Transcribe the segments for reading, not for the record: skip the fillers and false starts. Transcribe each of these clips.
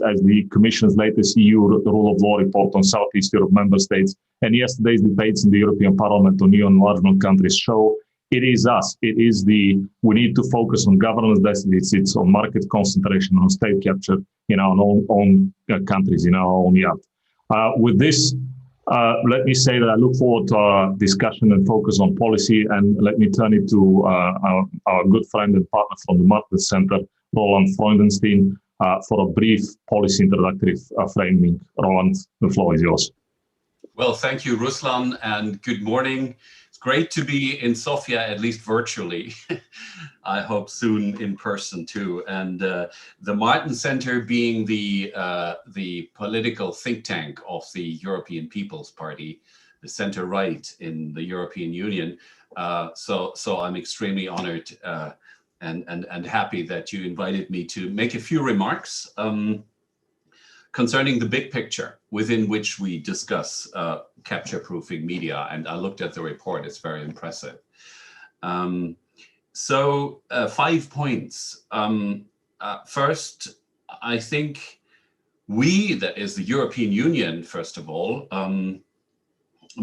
as the Commission's latest EU rule of law report on Southeast Europe member states and yesterday's debates in the European Parliament on new enlargement countries show, it is us. It is we need to focus on governance deficits, on market concentration, on state capture in our own countries, in our own yard. With this, let me say that I look forward to our discussion and focus on policy, and let me turn it to our good friend and partner from the Market Center, Roland Freudenstein, for a brief policy introductory framing. Roland, the floor is yours. Well, thank you, Ruslan, and good morning. It's great to be in Sofia, at least virtually. I hope soon in person too. And the Martin Center being the political think tank of the European People's Party, the center-right in the European Union. So I'm extremely honored and happy that you invited me to make a few remarks concerning the big picture within which we discuss capture-proofing media. And I looked at the report, it's very impressive. 5 points. First, I think we, that is the European Union, first of all,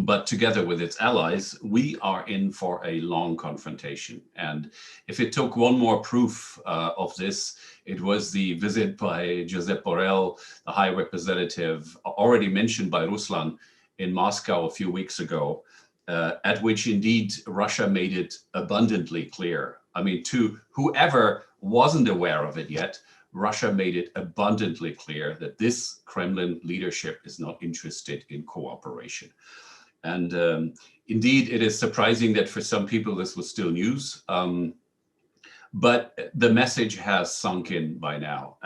but together with its allies, we are in for a long confrontation. And if it took one more proof of this, it was the visit by Josep Borrell, the High Representative, already mentioned by Ruslan, in Moscow a few weeks ago, at which indeed Russia made it abundantly clear. I mean, to whoever wasn't aware of it yet, Russia made it abundantly clear that this Kremlin leadership is not interested in cooperation. And indeed, it is surprising that for some people this was still news, but the message has sunk in by now.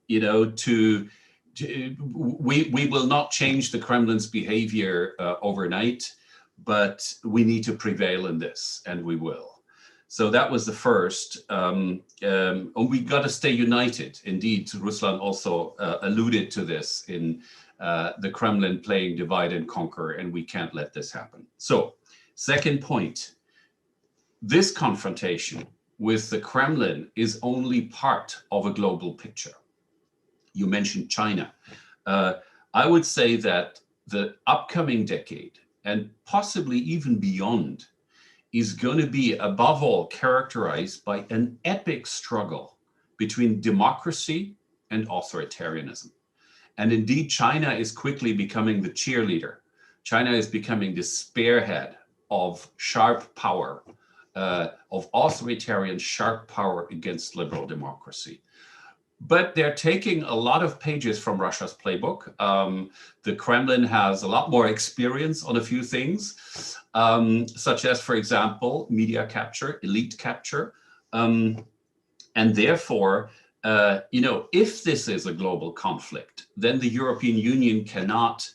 You know, we will not change the Kremlin's behavior overnight, but we need to prevail in this, and we will. So that was the first. And we got to stay united. Indeed, Ruslan also alluded to this in the Kremlin playing divide and conquer, and we can't let this happen. So, second point, this confrontation with the Kremlin is only part of a global picture. You mentioned China. I would say that the upcoming decade, and possibly even beyond, is going to be above all characterized by an epic struggle between democracy and authoritarianism. And indeed, China is quickly becoming the cheerleader. China is becoming the spearhead of sharp power, of authoritarian sharp power against liberal democracy. But they're taking a lot of pages from Russia's playbook. The Kremlin has a lot more experience on a few things, such as, for example, media capture, elite capture. And therefore, you know, if this is a global conflict, then the European Union cannot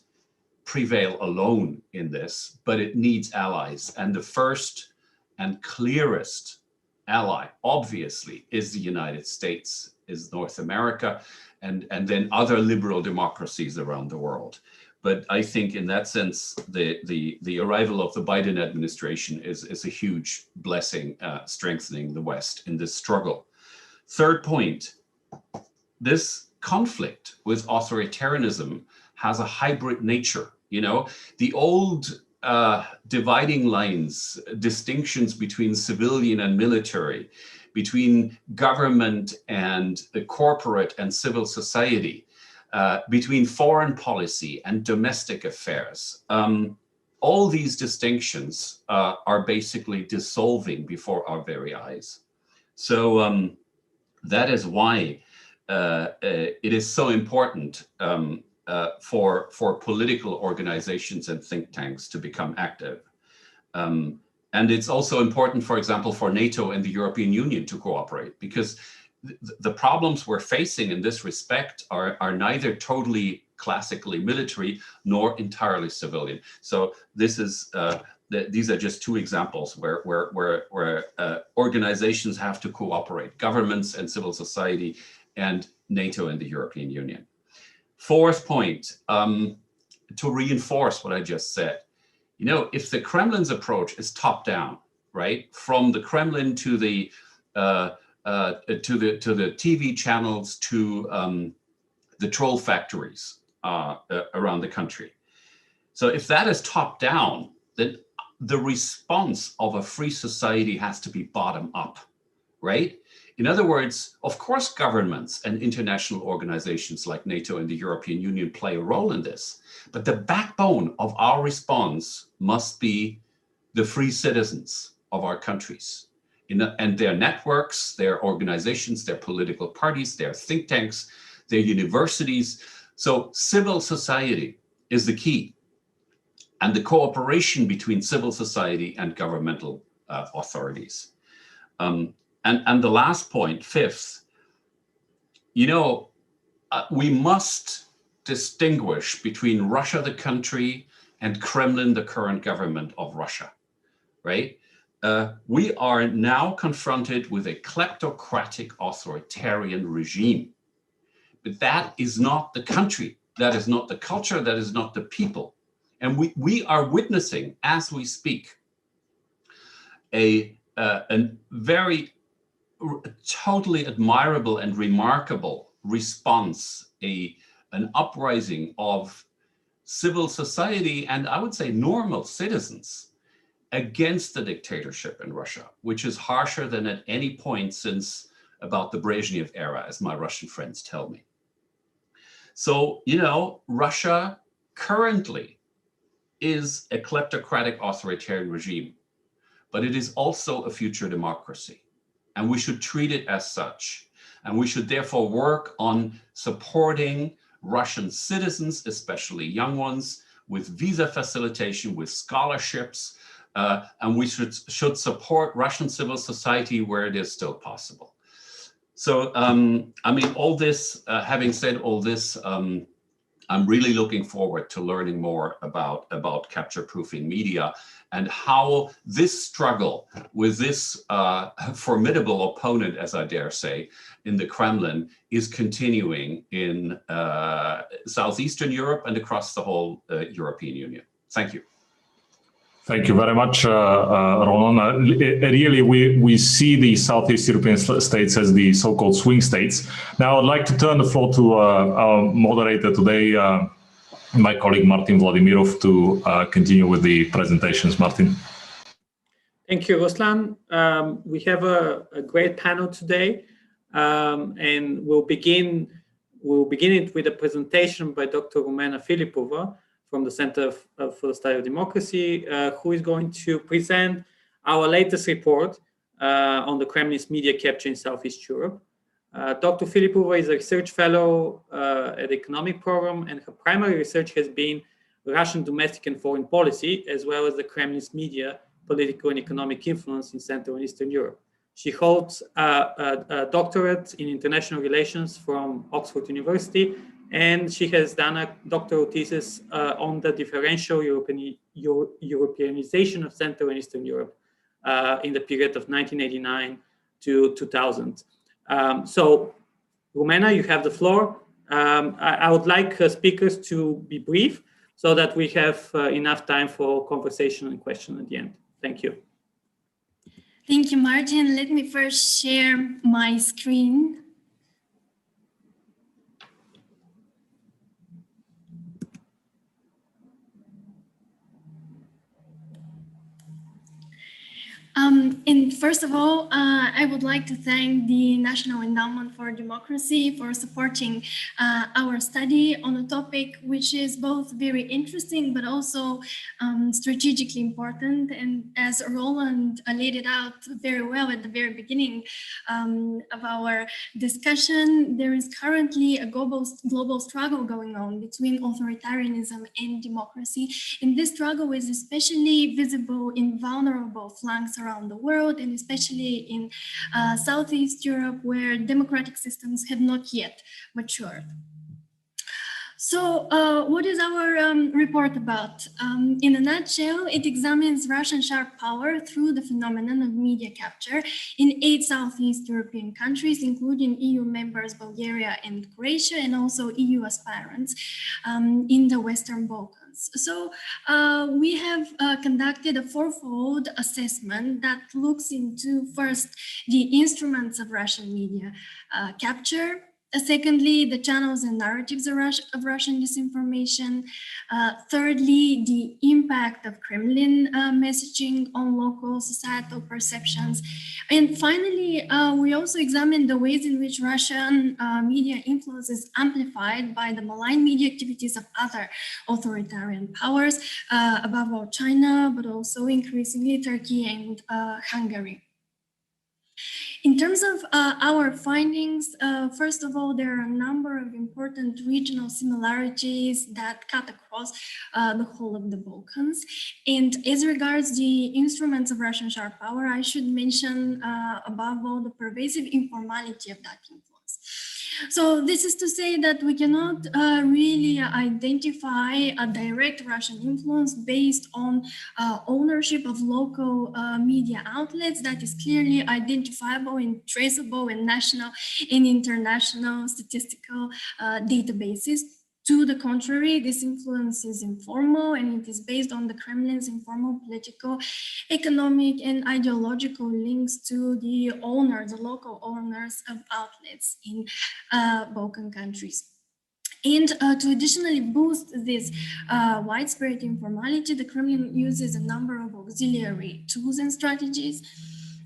prevail alone in this, but it needs allies. And the first and clearest ally, obviously, is the United States, is North America, and then other liberal democracies around the world. But I think in that sense, the arrival of the Biden administration is a huge blessing, strengthening the West in this struggle. Third point, this conflict with authoritarianism has a hybrid nature. You know, the old dividing lines, distinctions between civilian and military, between government and corporate and civil society, between foreign policy and domestic affairs. All these distinctions are basically dissolving before our very eyes. So that is why it is so important for political organizations and think tanks to become active. And it's also important, for example, for NATO and the European Union to cooperate, because the problems we're facing in this respect are neither totally classically military nor entirely civilian. So this is these are just two examples where organizations have to cooperate, governments and civil society, and NATO and the European Union. Fourth point, to reinforce what I just said, you know, if the Kremlin's approach is top down, right, from the Kremlin to the to the TV channels, to the troll factories around the country. So if that is top down, then the response of a free society has to be bottom up, right? In other words, of course, governments and international organizations like NATO and the European Union play a role in this, but the backbone of our response must be the free citizens of our countries, and their networks, their organizations, their political parties, their think tanks, their universities. So civil society is the key, and the cooperation between civil society and governmental authorities. And the last point, fifth, we must distinguish between Russia, the country, and Kremlin, the current government of Russia, right? We are now confronted with a kleptocratic authoritarian regime. But that is not the country, that is not the culture, that is not the people. And we are witnessing, as we speak, a very totally admirable and remarkable response, an uprising of civil society and, I would say, normal citizens against the dictatorship in Russia, which is harsher than at any point since about the Brezhnev era, as my Russian friends tell me. So, Russia currently is a kleptocratic authoritarian regime, but it is also a future democracy. And we should treat it as such. And we should therefore work on supporting Russian citizens, especially young ones, with visa facilitation, with scholarships, and we should support Russian civil society where it is still possible. So, all this, having said all this, I'm really looking forward to learning more about capture-proofing media and how this struggle with this formidable opponent, as I dare say, in the Kremlin is continuing in Southeastern Europe and across the whole European Union. Thank you. Thank you very much, Roland. Really, we see the Southeast European states as the so-called swing states. Now, I'd like to turn the floor to our moderator today, my colleague Martin Vladimirov, to continue with the presentations. Martin. Thank you, Ruslan. We have a great panel today, and we'll begin it with a presentation by Dr. Rumena Filipova from the Center for the Study of Democracy, who is going to present our latest report on the Kremlin's media capture in Southeast Europe. Dr. Filipova is a research fellow at the economic program, and her primary research has been Russian domestic and foreign policy, as well as the Kremlin's media, political and economic influence in Central and Eastern Europe. She holds a doctorate in international relations from Oxford University, and she has done a doctoral thesis on the differential Europeanization of Central and Eastern Europe in the period of 1989 to 2000. So, Rumena, you have the floor. I would like speakers to be brief so that we have enough time for conversation and question at the end. Thank you. Thank you, Martin. Let me first share my screen. And first of all, I would like to thank the National Endowment for Democracy for supporting our study on a topic which is both very interesting but also strategically important. And as Roland laid it out very well at the very beginning of our discussion, there is currently a global struggle going on between authoritarianism and democracy. And this struggle is especially visible in vulnerable flanks around the world, and especially in Southeast Europe, where democratic systems have not yet matured. So what is our report about? In a nutshell, it examines Russian sharp power through the phenomenon of media capture in 8 Southeast European countries, including EU members Bulgaria and Croatia, and also EU aspirants in the Western Balkans. So we have conducted a fourfold assessment that looks into first the instruments of Russian media capture, secondly, the channels and narratives of Russian disinformation. Thirdly, the impact of Kremlin messaging on local societal perceptions. And finally, we also examined the ways in which Russian media influence is amplified by the malign media activities of other authoritarian powers, above all China, but also increasingly Turkey and Hungary. In terms of our findings, first of all, there are a number of important regional similarities that cut across the whole of the Balkans. And as regards the instruments of Russian sharp power, I should mention above all the pervasive informality of that influence. So this is to say that we cannot really identify a direct Russian influence based on ownership of local media outlets that is clearly identifiable and traceable in national and international statistical databases. To the contrary, this influence is informal, and it is based on the Kremlin's informal political, economic, and ideological links to the owners, the local owners of outlets in Balkan countries. And to additionally boost this widespread informality, the Kremlin uses a number of auxiliary tools and strategies.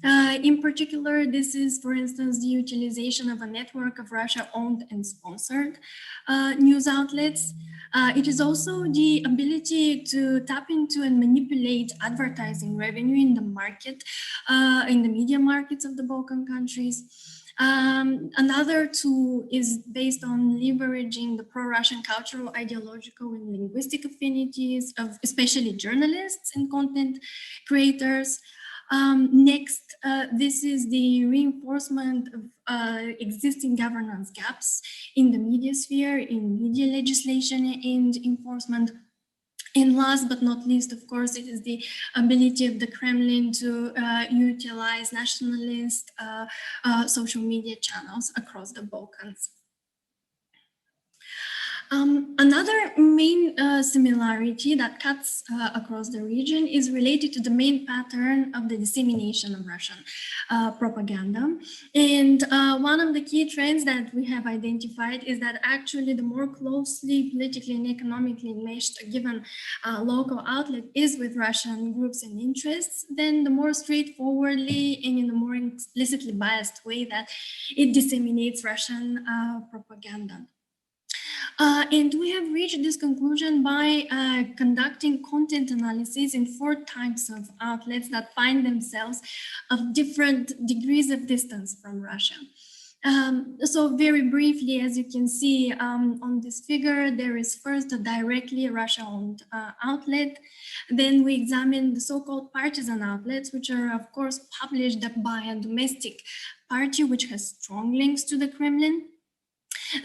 In particular, this is, for instance, the utilization of a network of Russia-owned and sponsored news outlets. It is also the ability to tap into and manipulate advertising revenue in the market, in the media markets of the Balkan countries. Another tool is based on leveraging the pro-Russian cultural, ideological, and linguistic affinities of especially journalists and content creators. Next, this is the reinforcement of existing governance gaps in the media sphere, in media legislation and enforcement. And last but not least, of course, it is the ability of the Kremlin to utilize nationalist social media channels across the Balkans. Another main similarity that cuts across the region is related to the main pattern of the dissemination of Russian propaganda. And one of the key trends that we have identified is that actually the more closely politically and economically meshed a given local outlet is with Russian groups and interests, then the more straightforwardly and in a more explicitly biased way that it disseminates Russian propaganda. And we have reached this conclusion by conducting content analysis in 4 types of outlets that find themselves of different degrees of distance from Russia. So very briefly, as you can see on this figure, there is first a directly Russia-owned outlet. Then we examine the so-called partisan outlets, which are of course published by a domestic party, which has strong links to the Kremlin.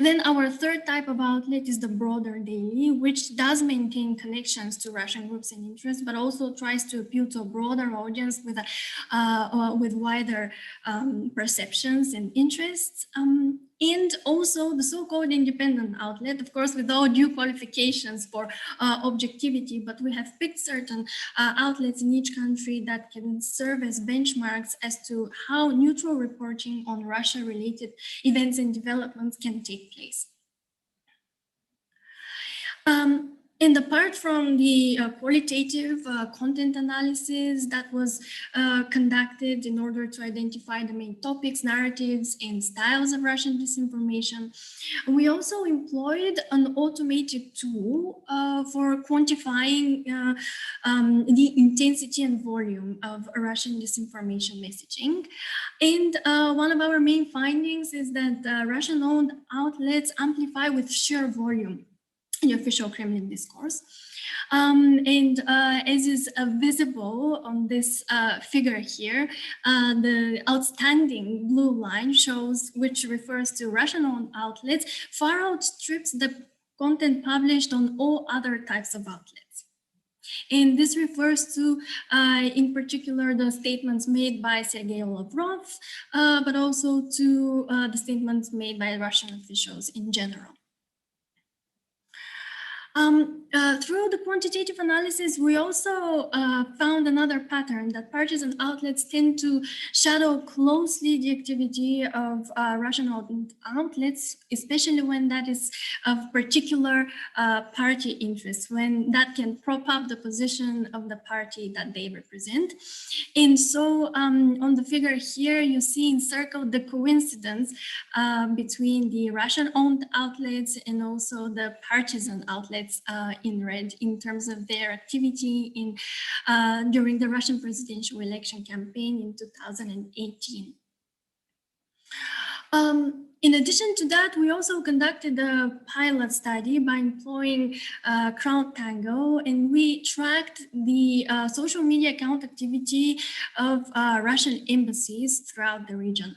Then our third type of outlet is the broader daily, which does maintain connections to Russian groups and interests, but also tries to appeal to a broader audience with wider perceptions and interests. And also the so-called independent outlet, of course, with all due qualifications for objectivity, but we have picked certain outlets in each country that can serve as benchmarks as to how neutral reporting on Russia-related events and developments can take place. And apart from the qualitative content analysis that was conducted in order to identify the main topics, narratives, and styles of Russian disinformation, we also employed an automated tool for quantifying the intensity and volume of Russian disinformation messaging. And one of our main findings is that Russian-owned outlets amplify with sheer volume the official Kremlin discourse. And as is visible on this figure here, the outstanding blue line shows, which refers to Russian-owned outlets, far outstrips the content published on all other types of outlets. And this refers to, in particular, the statements made by Sergei Lavrov, but also to the statements made by Russian officials in general. Through the quantitative analysis, we also found another pattern that partisan outlets tend to shadow closely the activity of Russian outlets, especially when that is of particular party interest, when that can prop up the position of the party that they represent. And so on the figure here, you see encircled the coincidence between the Russian-owned outlets and also the partisan outlets in red in terms of their activity during the Russian presidential election campaign in 2018. In addition to that, we also conducted a pilot study by employing CrowdTango, and we tracked the social media account activity of Russian embassies throughout the region.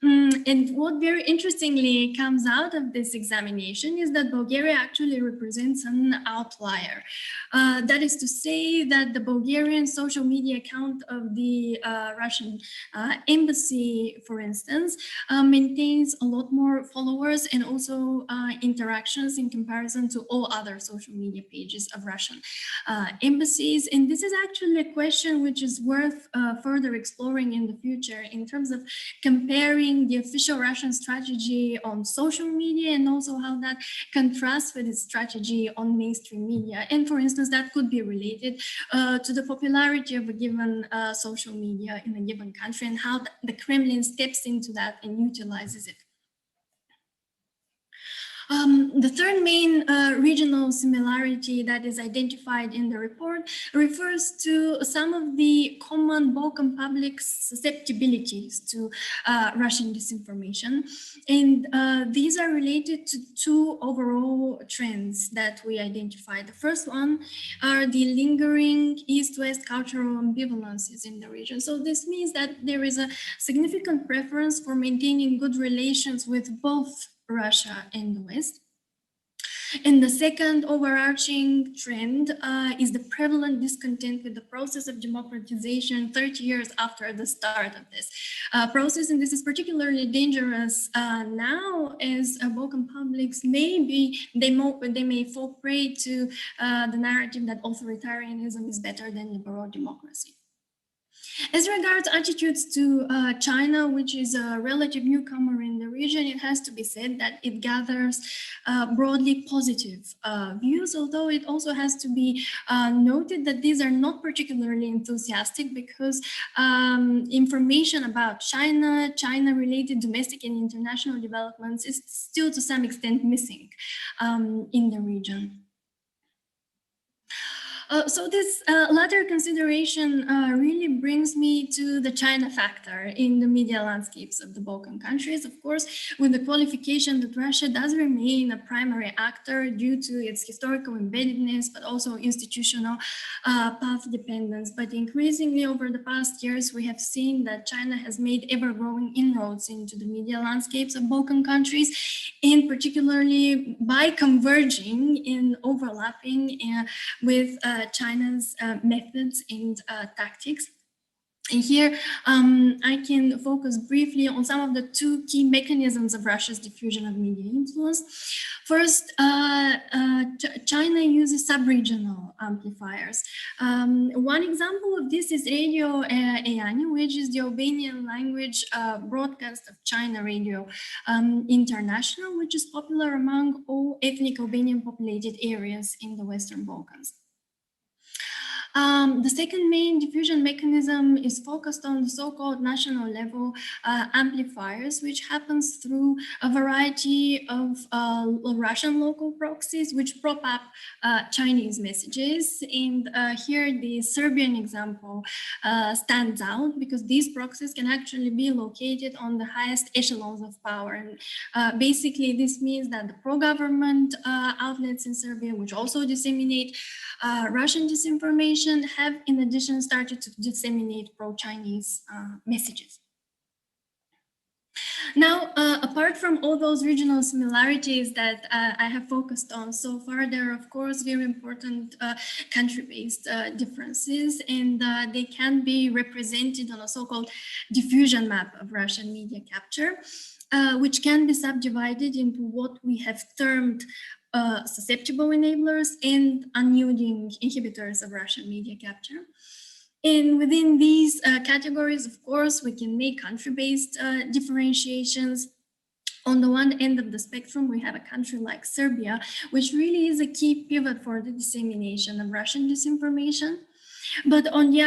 And what very interestingly comes out of this examination is that Bulgaria actually represents an outlier. That is to say that the Bulgarian social media account of the Russian embassy, for instance, maintains a lot more followers and also interactions in comparison to all other social media pages of Russian embassies. And this is actually a question which is worth further exploring in the future in terms of comparing the official Russian strategy on social media and also how that contrasts with its strategy on mainstream media. And for instance, that could be related to the popularity of a given social media in a given country and how the Kremlin steps into that and utilizes it. The third main regional similarity that is identified in the report refers to some of the common Balkan public's susceptibilities to Russian disinformation. And these are related to two overall trends that we identified. The first one are the lingering East-West cultural ambivalences in the region. So this means that there is a significant preference for maintaining good relations with both Russia and the West. And the second overarching trend is the prevalent discontent with the process of democratization 30 years after the start of this process. And this is particularly dangerous now, as Balkan publics they may fall prey to the narrative that authoritarianism is better than liberal democracy. As regards attitudes to China, which is a relative newcomer in the region, it has to be said that it gathers broadly positive views, although it also has to be noted that these are not particularly enthusiastic because information about China-related domestic and international developments is still to some extent missing in the region. So this latter consideration really brings me to the China factor in the media landscapes of the Balkan countries, of course, with the qualification that Russia does remain a primary actor due to its historical embeddedness, but also institutional path dependence. But increasingly over the past years, we have seen that China has made ever-growing inroads into the media landscapes of Balkan countries, and particularly by converging and overlapping with China's methods and tactics. And here I can focus briefly on some of the two key mechanisms of Russia's diffusion of media influence. First, China uses sub-regional amplifiers. One example of this is Radio Eyani, which is the Albanian language broadcast of China Radio International, which is popular among all ethnic Albanian populated areas in the Western Balkans. The second main diffusion mechanism is focused on the so-called national level amplifiers, which happens through a variety of Russian local proxies which prop up Chinese messages. And here the Serbian example stands out because these proxies can actually be located on the highest echelons of power. And basically this means that the pro-government outlets in Serbia, which also disseminate Russian disinformation, have in addition started to disseminate pro-Chinese messages. Now, apart from all those regional similarities that I have focused on so far, there are, of course, very important country-based differences, and they can be represented on a so-called diffusion map of Russian media capture, which can be subdivided into what we have termed susceptible enablers and unyielding inhibitors of Russian media capture. And within these categories, of course, we can make country-based differentiations. On the one end of the spectrum, we have a country like Serbia, which really is a key pivot for the dissemination of Russian disinformation. But on the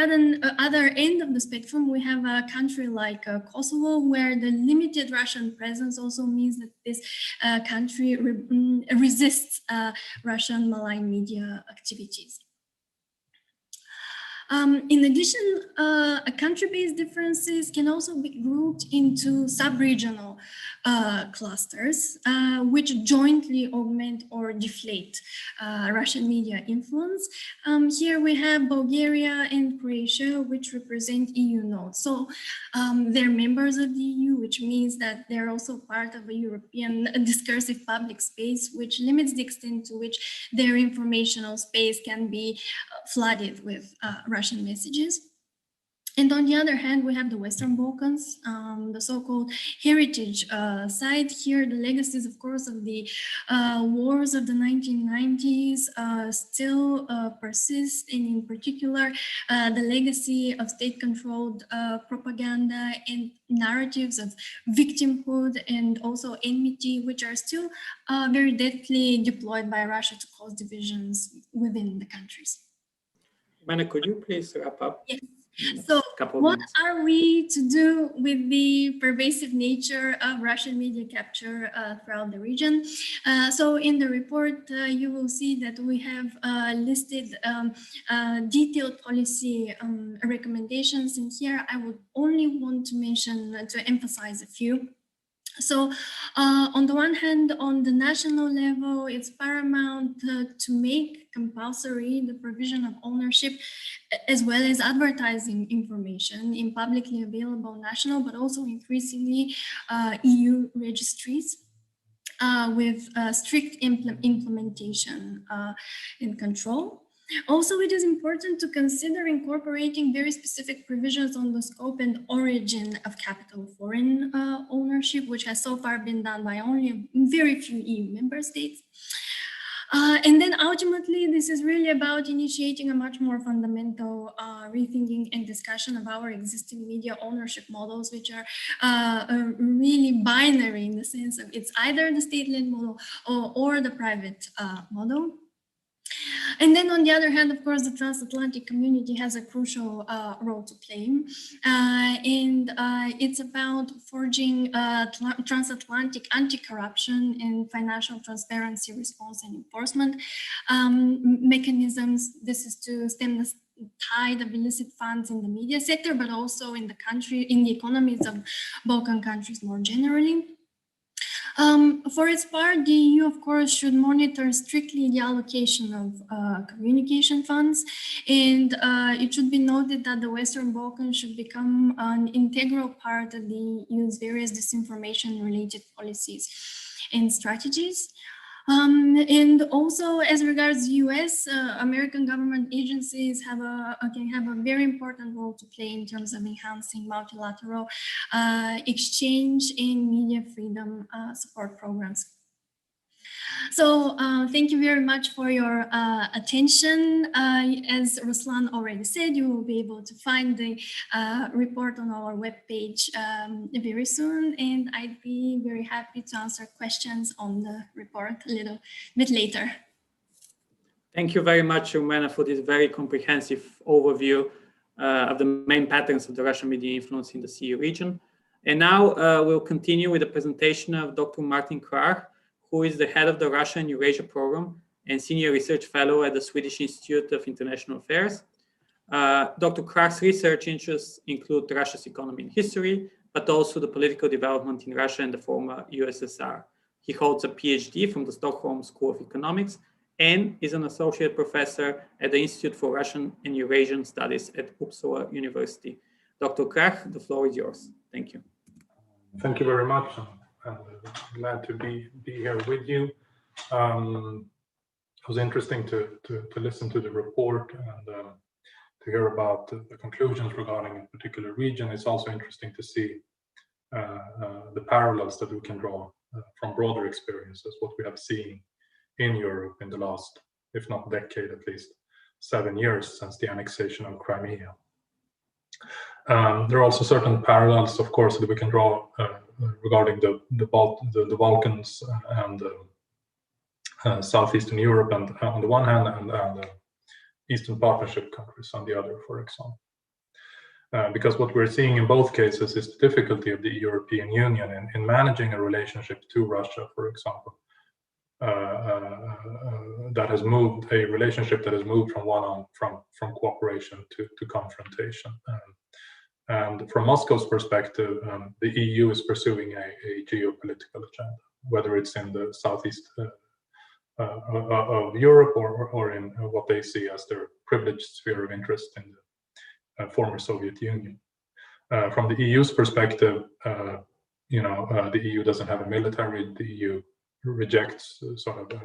other end of the spectrum, we have a country like Kosovo, where the limited Russian presence also means that this country resists Russian malign media activities. In addition, country-based differences can also be grouped into sub-regional clusters, which jointly augment or deflate Russian media influence. Here we have Bulgaria and Croatia, which represent EU nodes. So they're members of the EU, which means that they're also part of a European discursive public space, which limits the extent to which their informational space can be flooded with Russian messages. And on the other hand, we have the Western Balkans, the so-called heritage side. Here, the legacies, of course, of the wars of the 1990s still persist, and in particular, the legacy of state-controlled propaganda and narratives of victimhood and also enmity, which are still very deftly deployed by Russia to cause divisions within the countries. Mana, could you please wrap up? Yes. So what are we to do with the pervasive nature of Russian media capture throughout the region? So in the report, you will see that we have listed detailed policy recommendations. And here I would only want to mention, to emphasize a few. So on the one hand, on the national level, it's paramount to make compulsory the provision of ownership as well as advertising information in publicly available national, but also increasingly EU registries with strict implementation and control. Also, it is important to consider incorporating very specific provisions on the scope and origin of capital foreign ownership, which has so far been done by only very few EU member states. And then ultimately, this is really about initiating a much more fundamental rethinking and discussion of our existing media ownership models, which are really binary in the sense of it's either the state-led model or the private model. And then on the other hand, of course, the transatlantic community has a crucial role to play. And it's about forging transatlantic anti-corruption and financial transparency response and enforcement mechanisms. This is to stem the tide of illicit funds in the media sector, but also in the economies of Balkan countries more generally. For its part, the EU, of course, should monitor strictly the allocation of communication funds, and it should be noted that the Western Balkans should become an integral part of the EU's various disinformation-related policies and strategies. And also, as regards the US, American government agencies can have a very important role to play in terms of enhancing multilateral exchange and media freedom support programs. So thank you very much for your attention. As Ruslan already said, you will be able to find the report on our webpage very soon, and I'd be very happy to answer questions on the report a little bit later. Thank you very much, Rumena, for this very comprehensive overview of the main patterns of the Russian media influence in the CE region. And now we'll continue with the presentation of Dr. Martin Krach, who is the head of the Russia and Eurasia program and senior research fellow at the Swedish Institute of International Affairs. Dr. Krach's research interests include Russia's economy and history, but also the political development in Russia and the former USSR. He holds a PhD from the Stockholm School of Economics and is an associate professor at the Institute for Russian and Eurasian Studies at Uppsala University. Dr. Krach, the floor is yours. Thank you. Thank you very much. I'm glad to be here with you. It was interesting to listen to the report and to hear about the conclusions regarding a particular region. It's also interesting to see the parallels that we can draw from broader experiences, what we have seen in Europe in the last, if not decade, at least 7 years since the annexation of Crimea. There are also certain parallels, of course, that we can draw regarding the Balkans and Southeastern Europe, and on the one hand, and Eastern Partnership countries on the other, for example. Because what we're seeing in both cases is the difficulty of the European Union in managing a relationship to Russia, for example, that has moved a relationship that has moved from cooperation to confrontation. And from Moscow's perspective, the EU is pursuing a geopolitical agenda, whether it's in the southeast of Europe or in what they see as their privileged sphere of interest in the former Soviet Union. From the EU's perspective, the EU doesn't have a military. The EU rejects sort of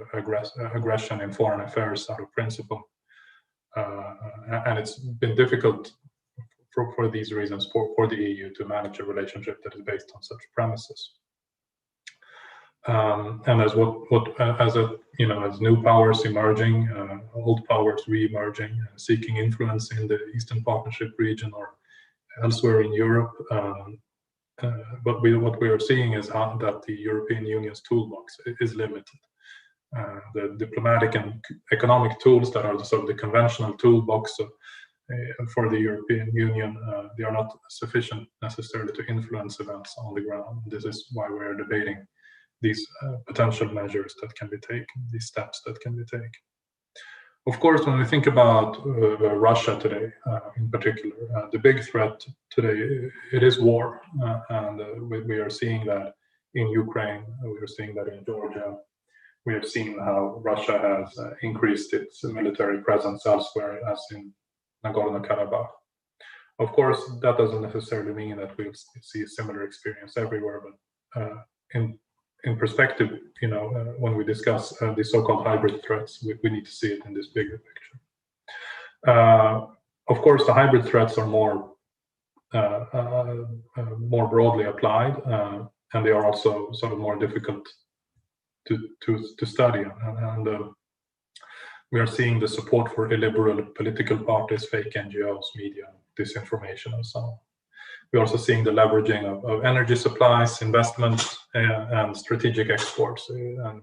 aggression in foreign affairs out of principle, and it's been difficult for these reasons for the EU to manage a relationship that is based on such premises. And as as new powers emerging, old powers re-emerging, seeking influence in the Eastern Partnership region or elsewhere in Europe, but what we are seeing is that the European Union's toolbox is limited. The diplomatic and economic tools that are the conventional toolbox for the European Union, they are not sufficient necessarily to influence events on the ground. This is why we're debating these potential measures that can be taken, these steps that can be taken. Of course, when we think about Russia today, in particular, the big threat today, it is war. And we are seeing that in Ukraine, we are seeing that in Georgia. We have seen how Russia has increased its military presence elsewhere, as in Nagorno-Karabakh. Of course, that doesn't necessarily mean that we'll see a similar experience everywhere, but in perspective, when we discuss the so-called hybrid threats, we need to see it in this bigger picture. Of course, the hybrid threats are more broadly applied, and they are also sort of more difficult to study. And we are seeing the support for illiberal political parties, fake NGOs, media, disinformation, and so on. We're also seeing the leveraging of energy supplies, investments, and strategic exports. And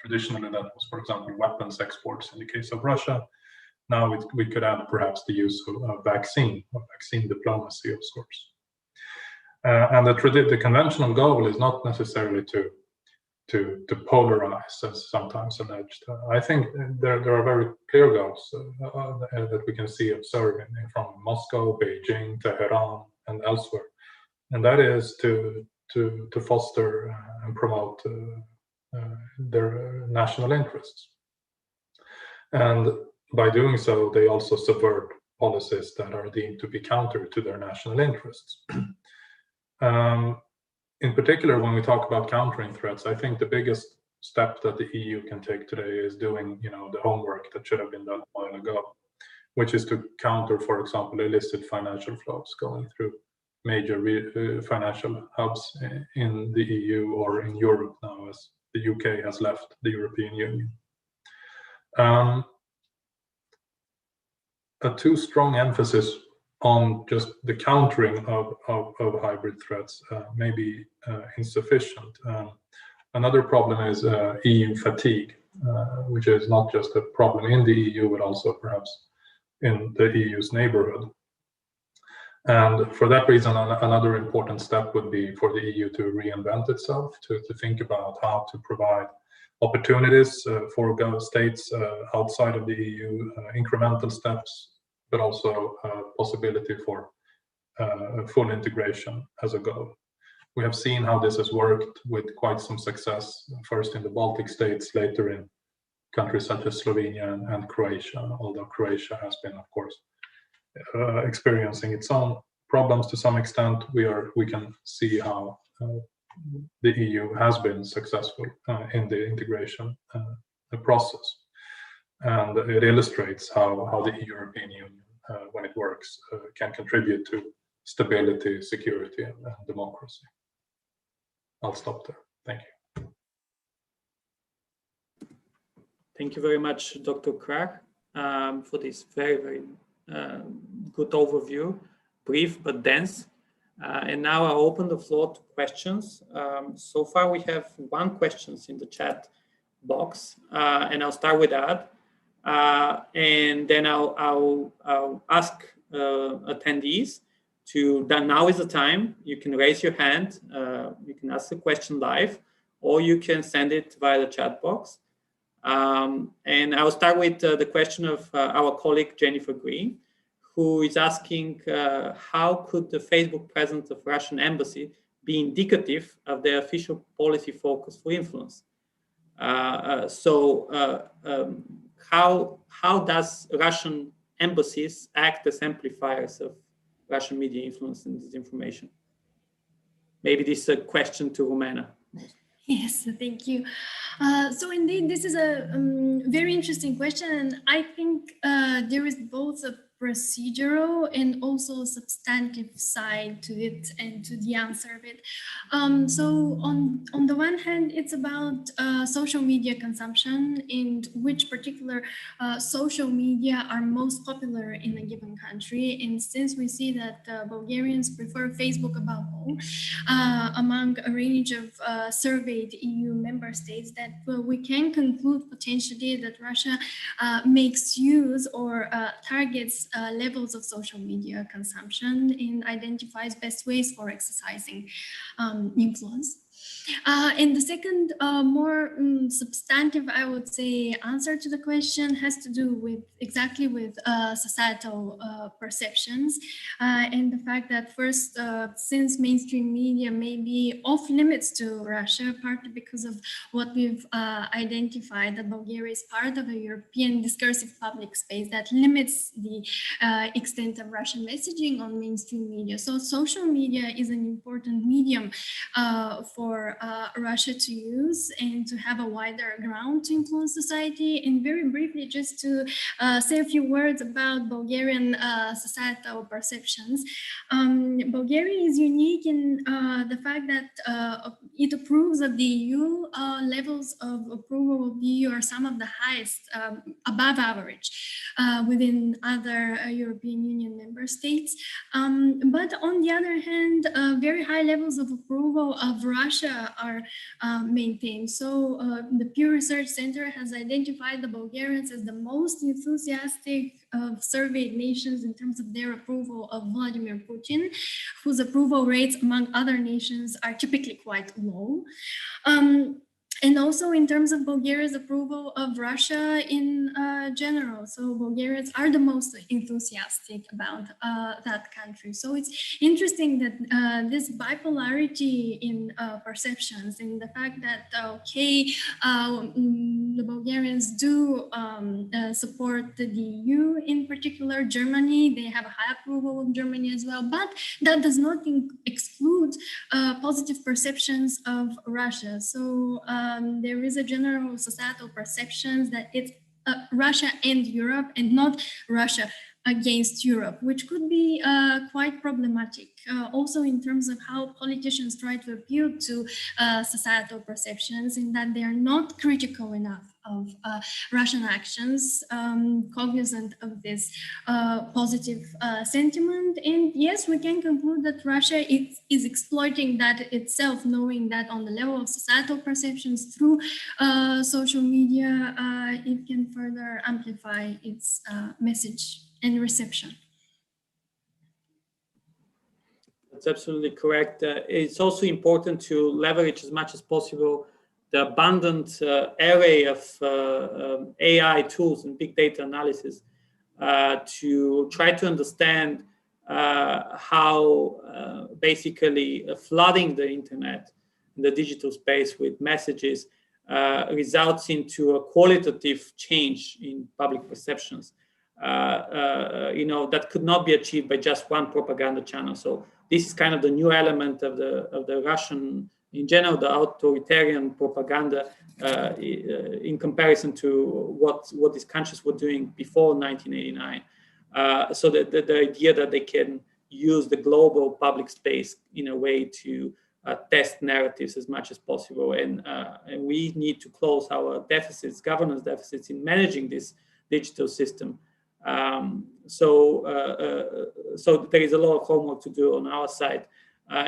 traditionally that was, for example, weapons exports in the case of Russia. Now we could add perhaps the use of vaccine diplomacy of sorts. And the conventional goal is not necessarily to polarize, as sometimes alleged. I think there are very clear goals that we can see observing from Moscow, Beijing, Tehran, and elsewhere, and that is to foster and promote their national interests. And by doing so, they also subvert policies that are deemed to be counter to their national interests. In particular, when we talk about countering threats, I think the biggest step that the EU can take today is doing, the homework that should have been done a while ago, which is to counter, for example, illicit financial flows going through major financial hubs in the EU or in Europe now, as the UK has left the European Union. A too strong emphasis on just the countering of hybrid threats may be insufficient. Another problem is EU fatigue, which is not just a problem in the EU, but also perhaps in the EU's neighborhood. And for that reason, another important step would be for the EU to reinvent itself, to think about how to provide opportunities for states outside of the EU, incremental steps, but also possibility for full integration as a goal. We have seen how this has worked with quite some success, first in the Baltic states, later in countries such as Slovenia and Croatia, although Croatia has been, of course, experiencing its own problems to some extent, we can see how the EU has been successful in the integration process. And it illustrates how the European Union, when it works, can contribute to stability, security, and democracy. I'll stop there. Thank you. Thank you very much, Dr. Krach, for this very, very good overview, brief but dense. And now I'll open the floor to questions. So far, we have one question in the chat box, and I'll start with that. And then I'll ask attendees to, that now is the time. You can raise your hand, you can ask a question live, or you can send it via the chat box. And I'll start with the question of our colleague Jennifer Green, who is asking how could the Facebook presence of Russian embassy be indicative of their official policy focus for influence? How does Russian embassies act as amplifiers of Russian media influence and disinformation? Maybe this is a question to Rumena. Yes, thank you. So indeed, this is a very interesting question, and I think there is both a procedural and also substantive side to it and to the answer of it. So on the one hand, it's about social media consumption and which particular social media are most popular in a given country. And since we see that Bulgarians prefer Facebook above all, among a range of surveyed EU member states, that we can conclude potentially that Russia makes use or targets levels of social media consumption and identifies best ways for exercising influence. And the second, more substantive, I would say, answer to the question has to do with exactly with societal perceptions and the fact that first, since mainstream media may be off limits to Russia, partly because of what we've identified, that Bulgaria is part of a European discursive public space that limits the extent of Russian messaging on mainstream media. So social media is an important medium for Russia to use and to have a wider ground to influence society. And very briefly, just to say a few words about Bulgarian societal perceptions. Bulgaria is unique in the fact that it approves of the EU. Levels of approval of the EU are some of the highest, above average, within other European Union member states. But on the other hand, very high levels of approval of Russia are maintained. So the Pew Research Center has identified the Bulgarians as the most enthusiastic of surveyed nations in terms of their approval of Vladimir Putin, whose approval rates among other nations are typically quite low. And also in terms of Bulgaria's approval of Russia in general. So Bulgarians are the most enthusiastic about that country. So it's interesting that this bipolarity in perceptions and the fact that, okay, the Bulgarians do support the EU, in particular Germany. They have a high approval of Germany as well, but that does not exclude positive perceptions of Russia. So there is a general societal perception that it's Russia and Europe and not Russia against Europe, which could be quite problematic. Also in terms of how politicians try to appeal to societal perceptions in that they are not critical enough of Russian actions, cognizant of this positive sentiment. And yes, we can conclude that Russia is exploiting that itself, knowing that on the level of societal perceptions through social media, it can further amplify its message and reception. That's absolutely correct. It's also important to leverage as much as possible the abundant array of AI tools and big data analysis to try to understand how basically flooding the internet, the digital space with messages results into a qualitative change in public perceptions. that could not be achieved by just one propaganda channel. So this is kind of the new element of the Russian, in general, the authoritarian propaganda in comparison to what these countries were doing before 1989. So the idea that they can use the global public space in a way to test narratives as much as possible, and we need to close our deficits, governance deficits, in managing this digital system. So there is a lot of homework to do on our side.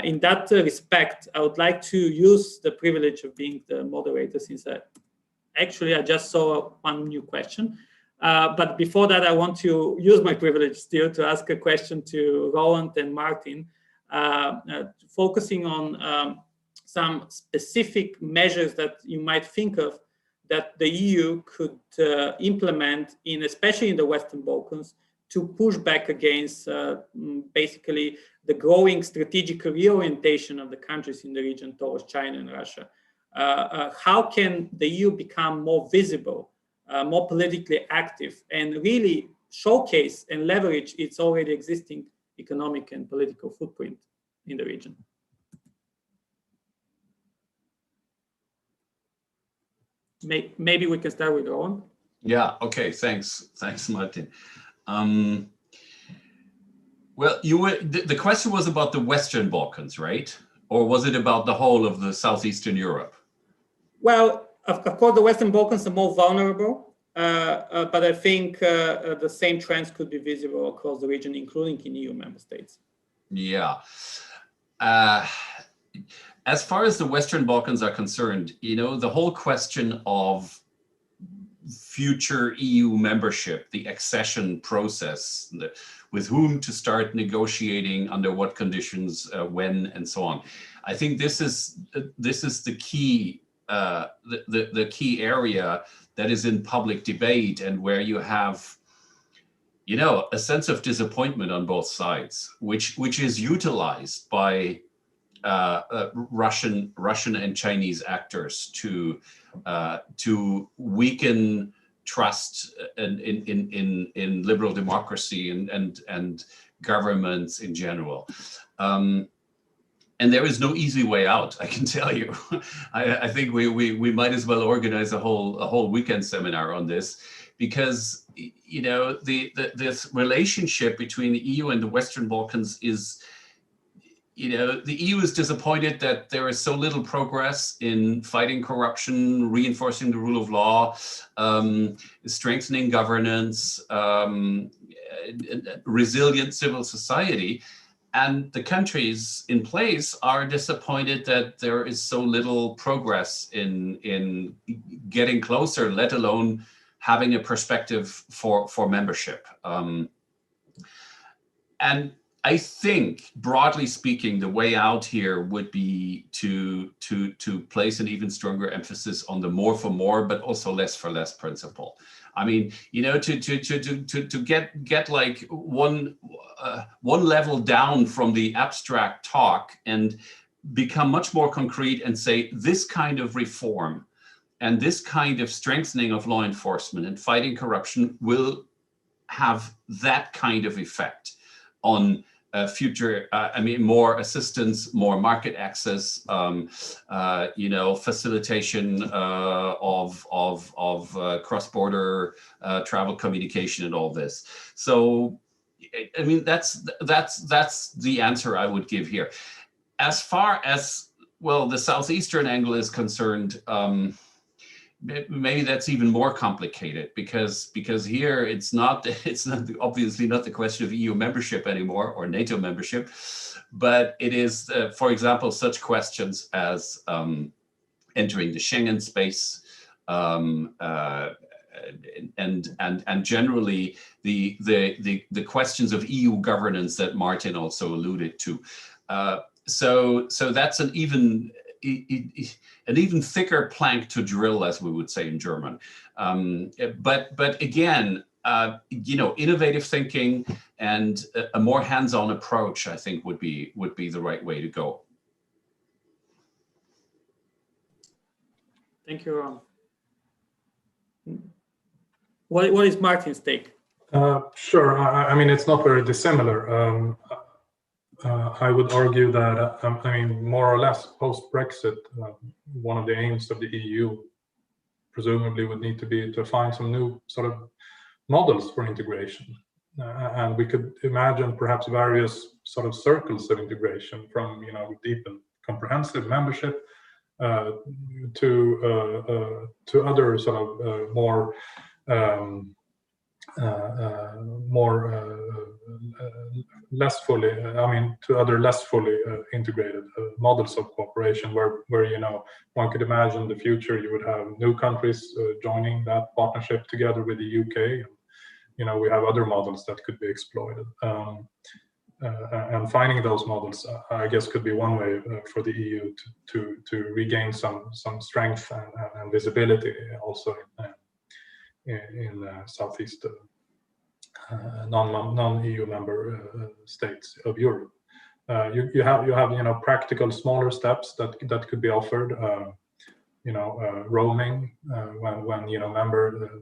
In that respect, I would like to use the privilege of being the moderator, since I just saw one new question. But before that, I want to use my privilege still to ask a question to Roland and Martin, focusing on some specific measures that you might think of that the EU could implement, especially in the Western Balkans, to push back against basically the growing strategic reorientation of the countries in the region towards China and Russia. How can the EU become more visible, more politically active, and really showcase and leverage its already existing economic and political footprint in the region? Maybe we can start with Rowan. Yeah, okay, thanks, Martin. Well, the question was about the Western Balkans, right? Or was it about the whole of the Southeastern Europe? Well, of course, the Western Balkans are more vulnerable, but I think the same trends could be visible across the region, including in EU member states. Yeah. As far as the Western Balkans are concerned, the whole question of future EU membership, the accession process, with whom to start negotiating, under what conditions, when, and so on. I think this is the key the key area that is in public debate, and where you have a sense of disappointment on both sides, which is utilized by Russian and Chinese actors to weaken trust in liberal democracy and governments in general. And there is no easy way out, I can tell you. I think we might as well organize a whole weekend seminar on this, because this relationship between the EU and the Western Balkans is, the EU is disappointed that there is so little progress in fighting corruption, reinforcing the rule of law, strengthening governance, resilient civil society. And the countries in place are disappointed that there is so little progress in getting closer, let alone having a perspective for membership. And I think, broadly speaking, the way out here would be to place an even stronger emphasis on the more for more, but also less for less principle. I mean, to get like one level down from the abstract talk and become much more concrete and say this kind of reform and this kind of strengthening of law enforcement and fighting corruption will have that kind of effect on future, more assistance, more market access, facilitation of cross-border travel communication and all this. So, I mean, that's the answer I would give here. As far as, well, the Southeastern angle is concerned, maybe that's even more complicated, because here it's not obviously not the question of EU membership anymore, or NATO membership, but it is, for example, such questions as entering the Schengen space, and generally the questions of EU governance that Martin also alluded to. So that's an even thicker plank to drill, as we would say in German. But again, innovative thinking and a more hands-on approach, I think, would be the right way to go. Thank you, Ron. What is Martin's take? Sure. I mean, it's not very dissimilar. I would argue that, I mean, more or less post-Brexit, one of the aims of the EU presumably would need to be to find some new sort of models for integration. And we could imagine perhaps various sort of circles of integration, from, you know, deep and comprehensive membership to other sort of more less fully, I mean, to other less fully integrated models of cooperation, where you know, one could imagine the future you would have new countries joining that partnership together with the UK. You know, we have other models that could be exploited, and finding those models, I guess, could be one way for the EU to regain some strength and visibility also in Southeast non-EU member states of Europe. You have you know, practical smaller steps that could be offered. You know, roaming when you know,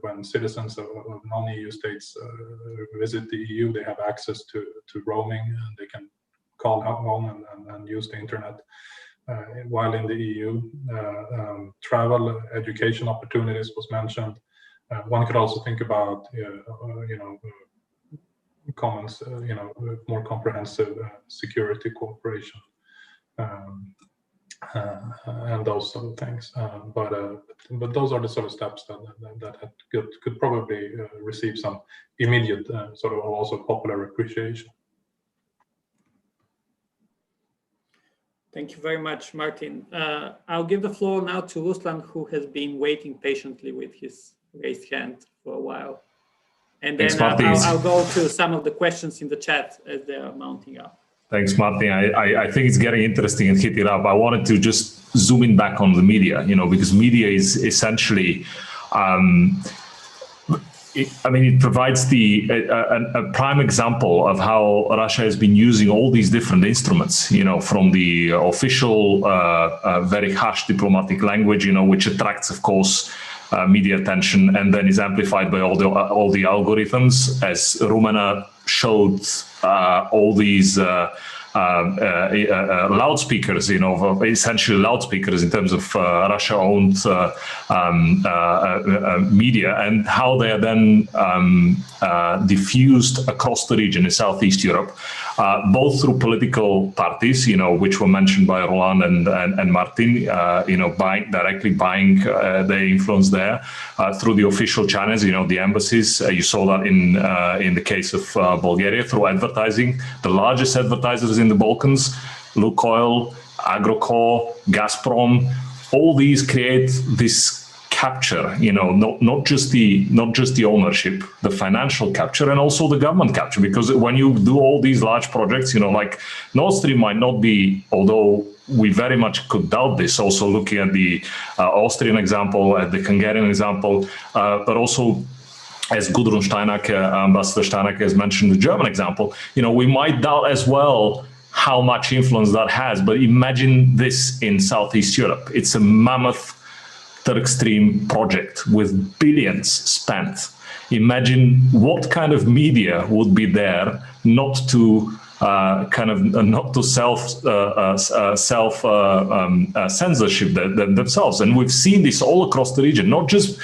when citizens of non-EU states visit the EU, they have access to roaming, and they can call home and use the internet. While in the EU, travel, education opportunities was mentioned. One could also think about you know, commons, you know, more comprehensive security cooperation. And those sort of things, but those are the sort of steps that could probably receive some immediate sort of also popular appreciation. Thank you very much, Martin. I'll give the floor now to Ruslan, who has been waiting patiently with his raised hand for a while, and then I'll go to some of the questions in the chat as they are mounting up. Thanks, Martin. I think it's getting interesting and heated up. I wanted to just zoom in back on the media, you know, because media is essentially, I mean, it provides a prime example of how Russia has been using all these different instruments, you know, from the official, very harsh diplomatic language, you know, which attracts, of course, media attention, and then is amplified by all the algorithms, as Rumena showed, all these loudspeakers, you know, essentially loudspeakers in terms of Russia-owned media, and how they are then diffused across the region in Southeast Europe, both through political parties, you know, which were mentioned by Roland and Martin, you know, directly buying their influence there, through the official channels, you know, the embassies. You saw that in the case of Bulgaria, through advertising. The largest advertisers in the Balkans, Lukoil, Agrokor, Gazprom, all these create this capture, you know, not just the ownership, the financial capture, and also the government capture. Because when you do all these large projects, you know, like Nord Stream might not be, although we very much could doubt this, also looking at the Austrian example, at the Hungarian example, but also, as Gudrun Steinacke, Ambassador Steinacke has mentioned, the German example, you know, we might doubt as well how much influence that has. But imagine this in Southeast Europe. It's a mammoth Turk Stream project with billions spent. Imagine what kind of media would be there not to not to censorship themselves. And we've seen this all across the region, not just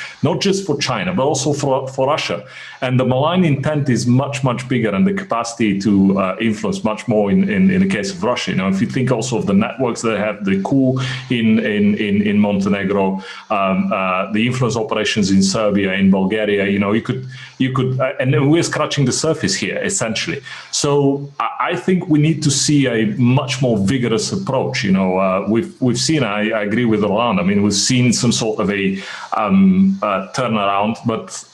for China, but also for Russia. And the malign intent is much bigger, and the capacity to influence much more in the case of Russia. You know, if you think also of the networks that have, the coup in Montenegro, the influence operations in Serbia, in Bulgaria, you know, you could, and we're scratching the surface here essentially. So I think we need to see a much more vigorous approach. You know, we've seen. I agree with Roland. I mean, we've seen some sort of a turnaround, but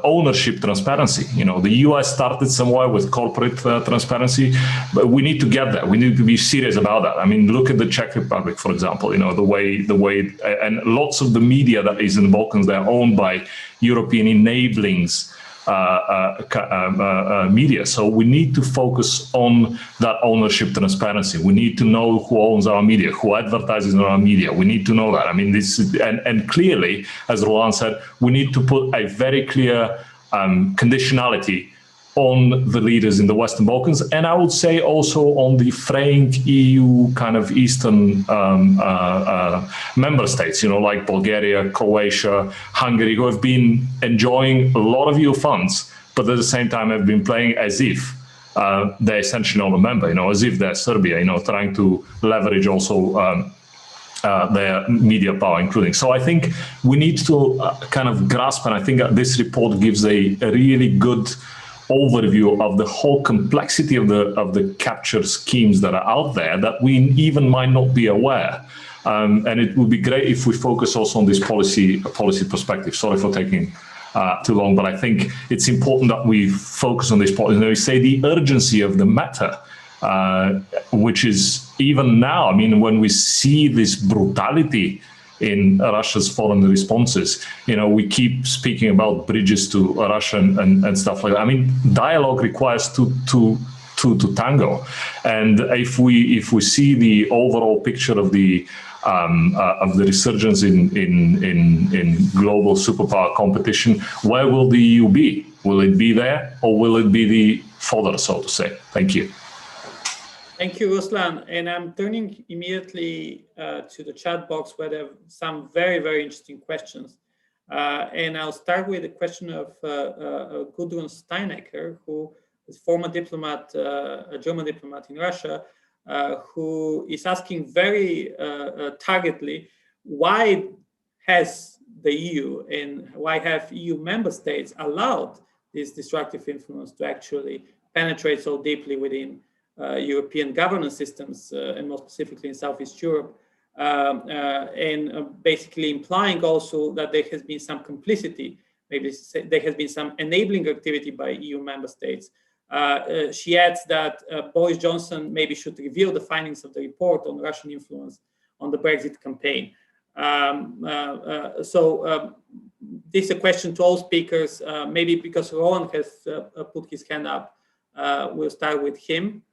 ownership transparency. You know, the US started somewhere with corporate transparency, but we need to get there. We need to be serious about that. I mean, look at the Czech Republic, for example. You know, the way, and lots of the media that is in the Balkans, they're owned by European enablings. Media. So we need to focus on that ownership transparency. We need to know who owns our media, who advertises on our media. We need to know that. I mean, this and clearly, as Roland said, we need to put a very clear conditionality on the leaders in the Western Balkans, and I would say also on the fraying EU kind of Eastern member states, like Bulgaria, Croatia, Hungary, who have been enjoying a lot of EU funds, but at the same time have been playing as if they're essentially not a member, as if they're Serbia, trying to leverage also their media power, including. So I think we need to kind of grasp, and I think this report gives a really good overview of the whole complexity of the capture schemes that are out there that we even might not be aware. And it would be great if we focus also on this policy perspective. Sorry for taking too long, but I think it's important that we focus on this point. We say the urgency of the matter, which is even now, when we see this brutality in Russia's foreign responses, we keep speaking about bridges to Russia and stuff like that. Dialogue requires to tango, and if we see the overall picture of the resurgence in global superpower competition, where will the EU be? Will it be there, or will it be the fodder, so to say? Thank you. Thank you, Ruslan. And I'm turning immediately to the chat box where there are some very, very interesting questions. And I'll start with a question of Gudrun Steinecker, who is former diplomat, a German diplomat in Russia, who is asking very targetedly, why has the EU and why have EU member states allowed this destructive influence to actually penetrate so deeply within European governance systems, and more specifically in Southeast Europe, and basically implying also that there has been some complicity, maybe there has been some enabling activity by EU member states. She adds that Boris Johnson maybe should reveal the findings of the report on Russian influence on the Brexit campaign. This is a question to all speakers, maybe because Rowan has put his hand up. We'll start with him.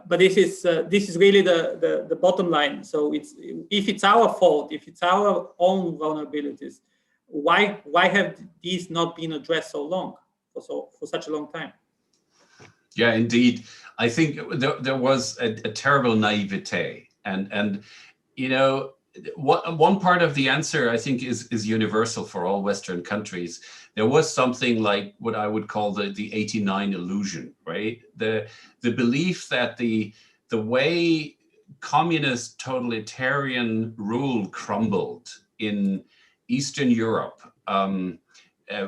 But this is really the bottom line. So if it's our fault, if it's our own vulnerabilities, why have these not been addressed so long, for such a long time? Yeah, indeed. I think there was a terrible naivete, and one part of the answer, I think, is universal for all Western countries. There was something like what I would call the 89 illusion, right? The belief that the way communist totalitarian rule crumbled in Eastern Europe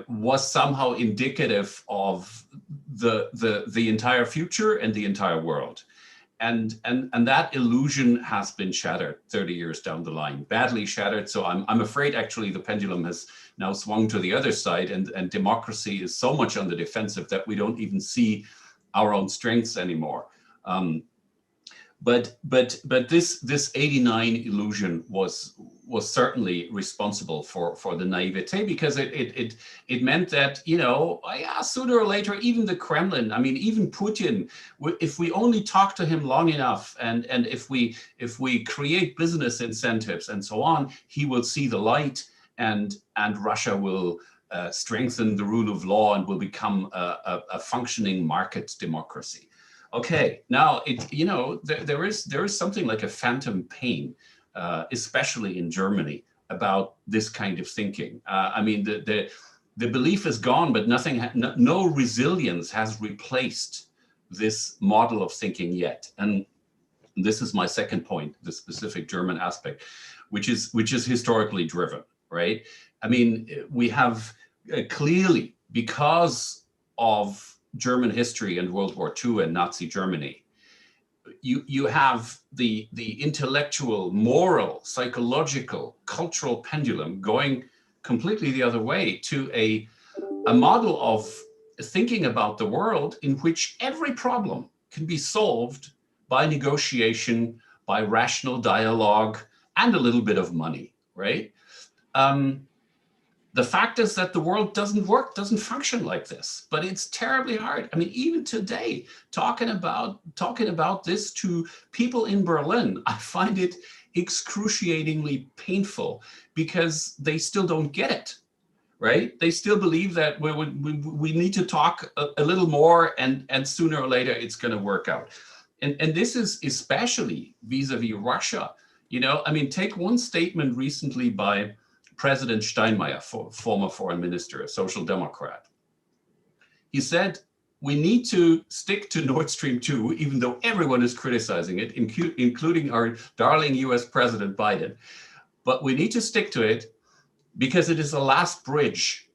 was somehow indicative of the entire future and the entire world. And that illusion has been shattered 30 years down the line, badly shattered. So I'm afraid actually the pendulum has now swung to the other side, and democracy is so much on the defensive that we don't even see our own strengths anymore. But this 89 illusion was certainly responsible for the naivete, because it meant that, sooner or later, even the Kremlin, even Putin, if we only talk to him long enough, and if we create business incentives and so on, he will see the light, and Russia will strengthen the rule of law and will become a functioning market democracy. Okay, now there is something like a phantom pain, especially in Germany, about this kind of thinking. The belief is gone, but no resilience has replaced this model of thinking yet. And this is my second point, the specific German aspect, which is historically driven, right? We have clearly, because of German history and World War II and Nazi Germany, you have the intellectual, moral, psychological, cultural pendulum going completely the other way to a model of thinking about the world in which every problem can be solved by negotiation, by rational dialogue, and a little bit of money, right? The fact is that the world doesn't function like this, but it's terribly hard. Even today, talking about this to people in Berlin, I find it excruciatingly painful, because they still don't get it. right? They still believe that we need to talk a little more, and sooner or later it's going to work out. And this is especially vis-a-vis Russia. You know, I mean, take one statement recently by President Steinmeier, former foreign minister, a social democrat. He said, we need to stick to Nord Stream 2, even though everyone is criticizing it, including our darling US President Biden. But we need to stick to it because it is the last bridge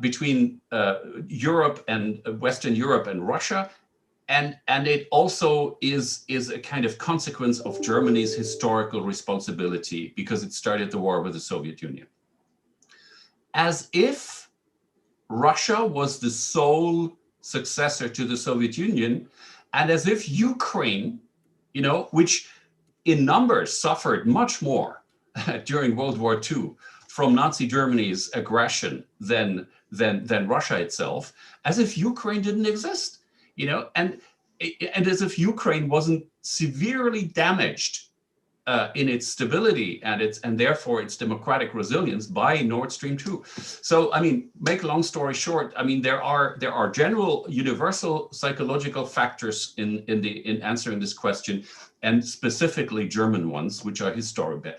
between Europe and Western Europe and Russia. And it also is a kind of consequence of Germany's historical responsibility because it started the war with the Soviet Union. As if Russia was the sole successor to the Soviet Union, and as if Ukraine, you know, which in numbers suffered much more during World War II from Nazi Germany's aggression than Russia itself, as if Ukraine didn't exist, you know, and as if Ukraine wasn't severely damaged in its stability and therefore its democratic resilience by Nord Stream 2. So, I mean, make a long story short, I mean, there are general universal psychological factors in answering this question, and specifically German ones, which are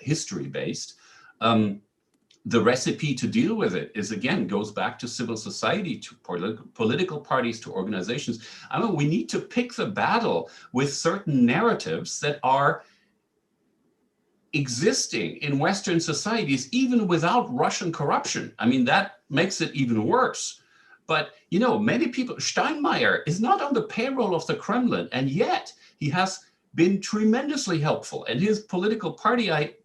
history based. The recipe to deal with it is, again, goes back to civil society, to political parties, to organizations. I mean, we need to pick the battle with certain narratives that are existing in Western societies, even without Russian corruption. I mean, that makes it even worse. But, you know, many people, Steinmeier is not on the payroll of the Kremlin, and yet he has been tremendously helpful. And his political party, I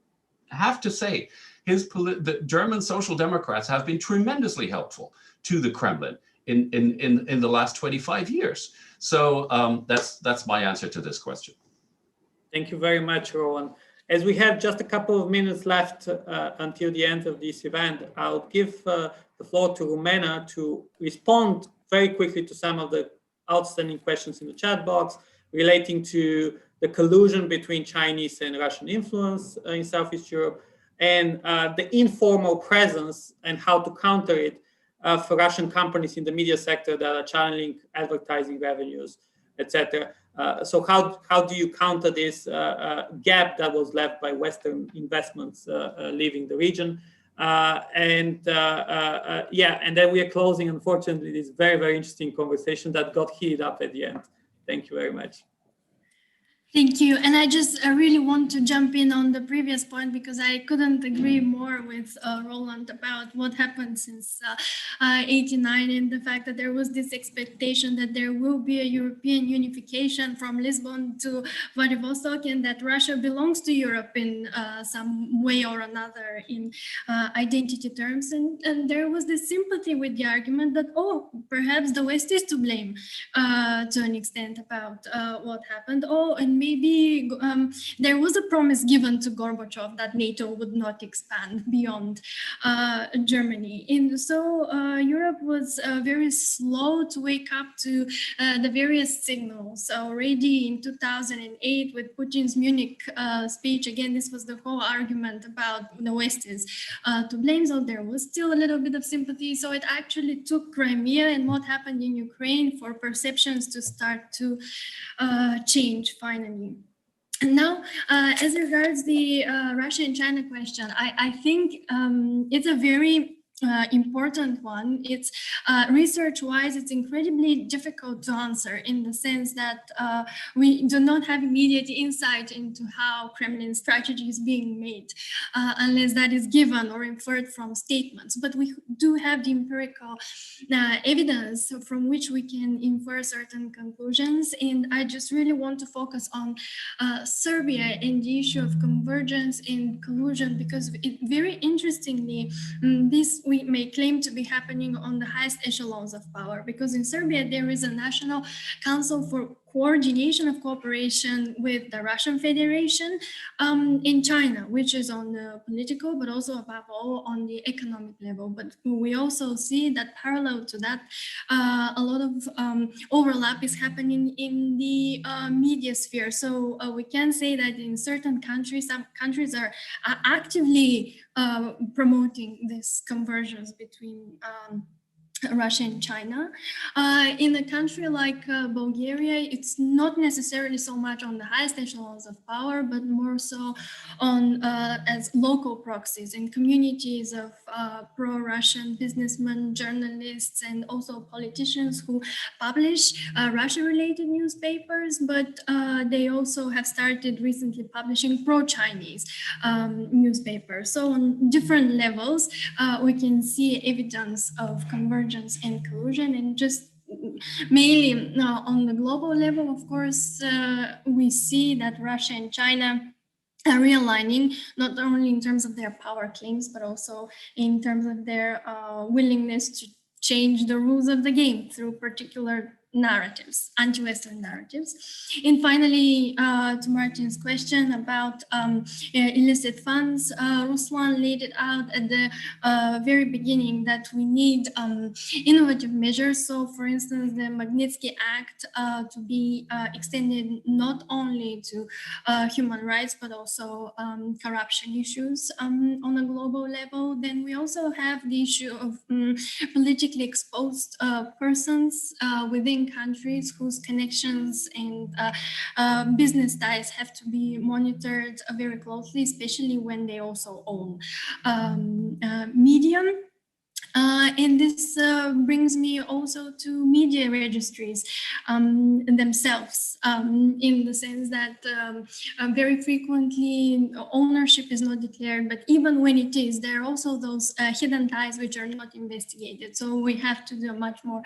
have to say, the German Social Democrats have been tremendously helpful to the Kremlin in the last 25 years. So that's my answer to this question. Thank you very much, Rowan. As we have just a couple of minutes left until the end of this event, I'll give the floor to Rumena to respond very quickly to some of the outstanding questions in the chat box relating to the collusion between Chinese and Russian influence in Southeast Europe, and the informal presence and how to counter it for Russian companies in the media sector that are channeling advertising revenues, etc. So how do you counter this gap that was left by Western investments leaving the region? Yeah, and then we are closing, unfortunately, this very, very interesting conversation that got heated up at the end. Thank you very much. Thank you. And I just really want to jump in on the previous point, because I couldn't agree more with Roland about what happened since 89, and the fact that there was this expectation that there will be a European unification from Lisbon to Vladivostok, and that Russia belongs to Europe in some way or another in identity terms. And there was this sympathy with the argument that, oh, perhaps the West is to blame to an extent about what happened. Oh, and maybe there was a promise given to Gorbachev that NATO would not expand beyond Germany. And so Europe was very slow to wake up to the various signals. Already in 2008 with Putin's Munich speech, again, this was the whole argument about the West is to blame. So there was still a little bit of sympathy. So it actually took Crimea and what happened in Ukraine for perceptions to start to change finally. And now, as regards the Russia and China question, I think it's a very important one. It's research-wise, it's incredibly difficult to answer in the sense that we do not have immediate insight into how Kremlin strategy is being made unless that is given or inferred from statements. But we do have the empirical evidence from which we can infer certain conclusions. And I just really want to focus on Serbia and the issue of convergence and collusion, because it very interestingly, this we may claim to be happening on the highest echelons of power, because in Serbia there is a National Council for coordination of cooperation with the Russian Federation in China, which is on the political, but also above all on the economic level. But we also see that parallel to that, a lot of overlap is happening in the media sphere. So we can say that in certain countries, some countries are actively promoting this convergence between Russia and China. In a country like Bulgaria, it's not necessarily so much on the highest echelons of power, but more so on as local proxies in communities of pro-Russian businessmen, journalists, and also politicians who publish Russia-related newspapers, but they also have started recently publishing pro-Chinese newspapers. So on different levels, we can see evidence of convergence and collusion, and just mainly on the global level, of course, we see that Russia and China are realigning, not only in terms of their power claims, but also in terms of their willingness to change the rules of the game through particular narratives, anti-Western narratives. And finally, to Martin's question about illicit funds, Ruslan laid it out at the very beginning that we need innovative measures. So, for instance, the Magnitsky Act to be extended not only to human rights, but also corruption issues on a global level. Then we also have the issue of politically exposed persons within countries whose connections and business ties have to be monitored very closely, especially when they also own media. And this brings me also to media registries themselves, in the sense that very frequently ownership is not declared, but even when it is, there are also those hidden ties which are not investigated. So we have to do a much more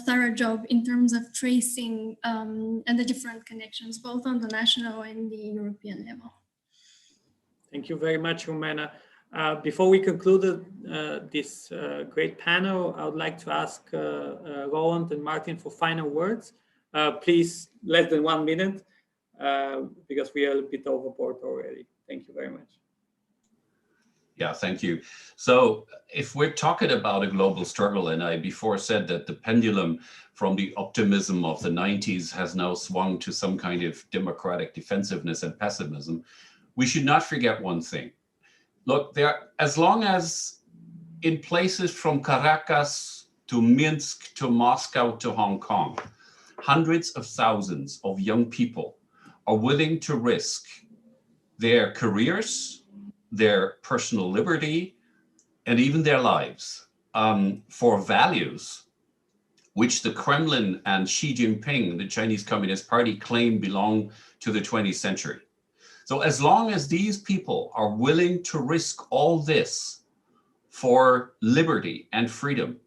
thorough job in terms of tracing the different connections, both on the national and the European level. Thank you very much, Rumena. Before we conclude this great panel, I would like to ask Roland and Martin for final words. Please, less than 1 minute, because we are a bit overboard already. Thank you very much. Yeah, thank you. So if we're talking about a global struggle, and I before said that the pendulum from the optimism of the 90s has now swung to some kind of democratic defensiveness and pessimism, we should not forget one thing. Look, as long as in places from Caracas to Minsk to Moscow to Hong Kong, hundreds of thousands of young people are willing to risk their careers, their personal liberty, and even their lives for values which the Kremlin and Xi Jinping, the Chinese Communist Party, claim belong to the 20th century. So as long as these people are willing to risk all this for liberty and freedom,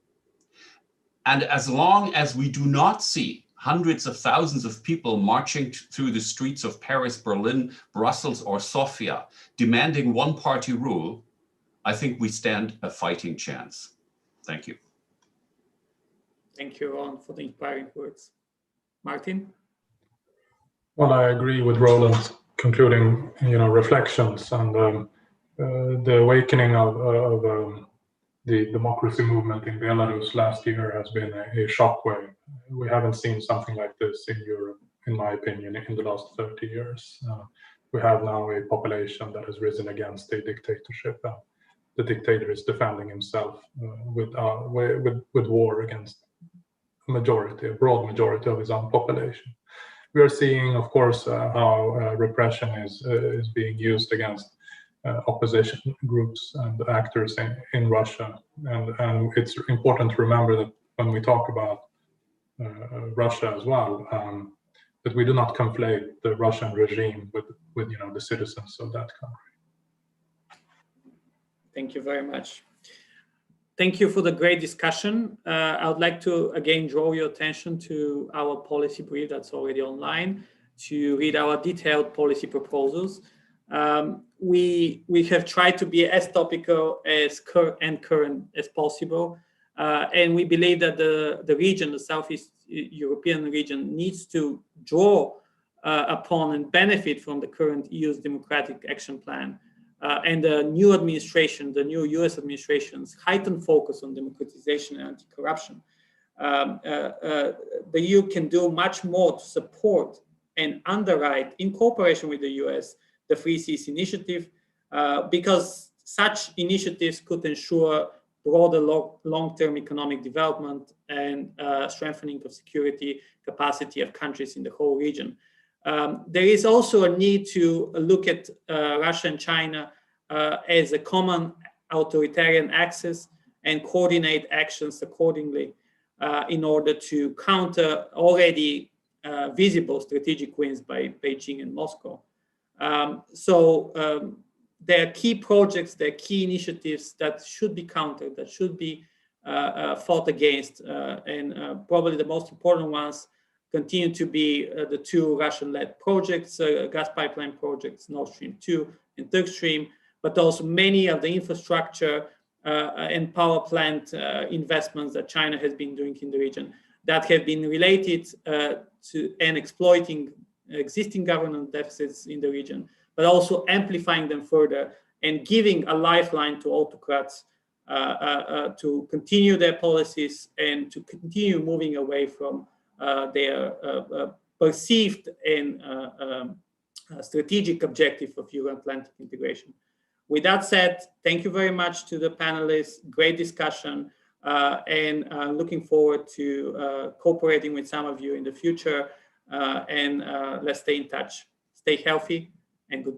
and as long as we do not see hundreds of thousands of people marching through the streets of Paris, Berlin, Brussels, or Sofia, demanding one-party rule, I think we stand a fighting chance. Thank you. Thank you, Ron, for the inspiring words. Martin? Well, I agree with Roland's concluding, reflections, and the awakening of the democracy movement in Belarus last year has been a shockwave. We haven't seen something like this in Europe, in my opinion, in the last 30 years. We have now a population that has risen against a dictatorship. The dictator is defending himself with war against a broad majority of his own population. We are seeing, of course, how repression is being used against opposition groups and actors in Russia. And it's important to remember that when we talk about Russia as well, that we do not conflate the Russian regime with the citizens of that country. Thank you very much. Thank you for the great discussion. I would like to again draw your attention to our policy brief that's already online, to read our detailed policy proposals. We have tried to be as topical and current as possible. And we believe that the region, the Southeast European region, needs to draw upon and benefit from the current EU's Democratic Action Plan and the new administration, the new US administration's heightened focus on democratization and anti-corruption. The EU can do much more to support and underwrite, in cooperation with the US, the Free Seas Initiative, because such initiatives could ensure broader long-term economic development and strengthening of security capacity of countries in the whole region. There is also a need to look at Russia and China as a common authoritarian axis and coordinate actions accordingly in order to counter already visible strategic wins by Beijing and Moscow. There are key projects, there are key initiatives that should be countered, that should be fought against, and probably the most important ones continue to be the two Russian-led projects, gas pipeline projects, Nord Stream 2 and Turk Stream, but also many of the infrastructure and power plant investments that China has been doing in the region that have been related to and exploiting existing governance deficits in the region, but also amplifying them further and giving a lifeline to autocrats to continue their policies and to continue moving away from their perceived and strategic objective of Euro-Atlantic integration. With that said, thank you very much to the panelists, great discussion, and looking forward to cooperating with some of you in the future, and let's stay in touch. Stay healthy and goodbye.